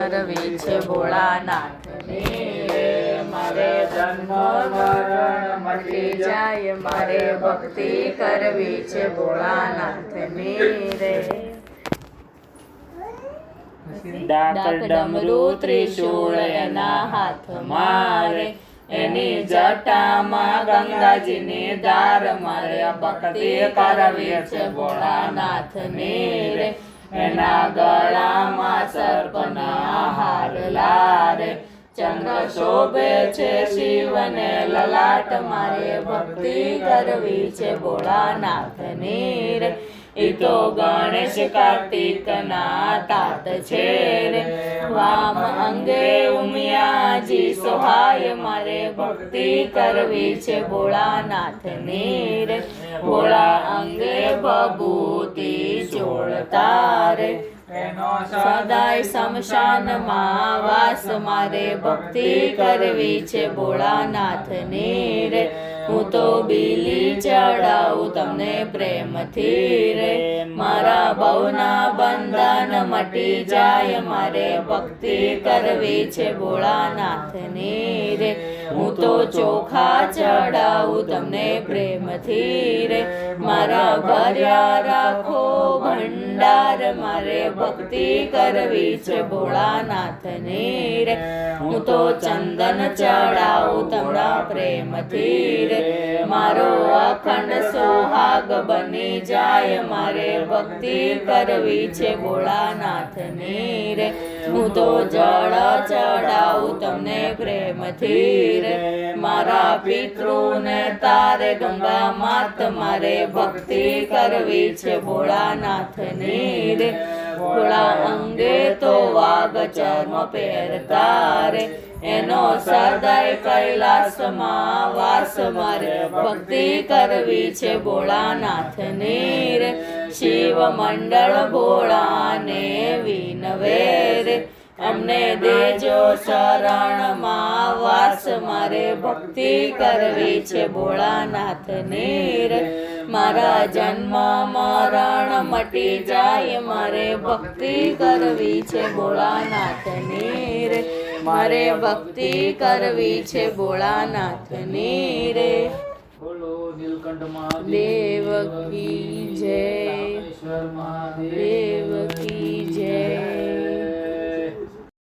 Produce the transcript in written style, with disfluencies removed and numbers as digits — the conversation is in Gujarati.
કરવી છે ભોળાનાથને મારે જન્મ મરણ મટી જાય મારે ભક્તિ કરવી છે ભોળાનાથને રે ડાક ડમરૂ ત્રિશૂળ એના હાથમાં રે એની જટામાં ગંગાજીની ધાર મારે ભક્તિ કરવી છે ભોળાનાથને રે એના ગળામાં સર્પના હાર લારે ચંદ્ર શોભે છે શિવને લલાટ મારે ભક્તિ કરવી છે ભોળાનાથની રે ઈ તો ગણેશ કાર્તિકના તાત છે રે વામ અંગે ઉમિયાજી સહાય મારે ભક્તિ કરવી છે ભોળાનાથની રે ભોળા અંગે ભભૂતિ ચોળતા રે એનો સદાય શમશાનમાં વાસ મારે ભક્તિ કરવી છે ભોળાનાથની રે હું તો બીલી ચડાવું તમને પ્રેમથી રે મારા બહુના બંધન મટી જાય મારે ભક્તિ કરવી છે ભોળાનાથની રે હું તો ચોખા ચડાવું તમને પ્રેમથી રે મારા ભર્યા રાખો ભંડાર મારે ભક્તિ કરવી છે ભોળાનાથની રે હું તો ચંદન ચડાવું તમને પ્રેમથી રે મારો અખંડ સોહાગ બની જાય મારે ભક્તિ કરવી છે ભોળાનાથની રે હું તો જળ ચડાવું તમને પ્રેમથી રે મારા પિતૃને તારે ગંગા માત મારે ભક્તિ કરવી છે ભોળાનાથની રે ભોળા અંગે તો વાઘ ચર્મ પહેરતા રે એનો સદાય કૈલાસમાં વાસ મારે ભક્તિ કરવી છે ભોળાનાથની રે શિવ મંડળ ભોળાને વિનવે રે અમને દેજો શરણમાં વાસ મારે ભક્તિ કરવી છે ભોળાનાથની રે મારા જન્મ મરણ મટી જાય મારે ભક્તિ કરવી છે ભોળાનાથની રે મારે ભક્તિ કરવી છે ભોળાનાથની રે બોલો નીલકંઠ દેવ કી જય દેવ કી જય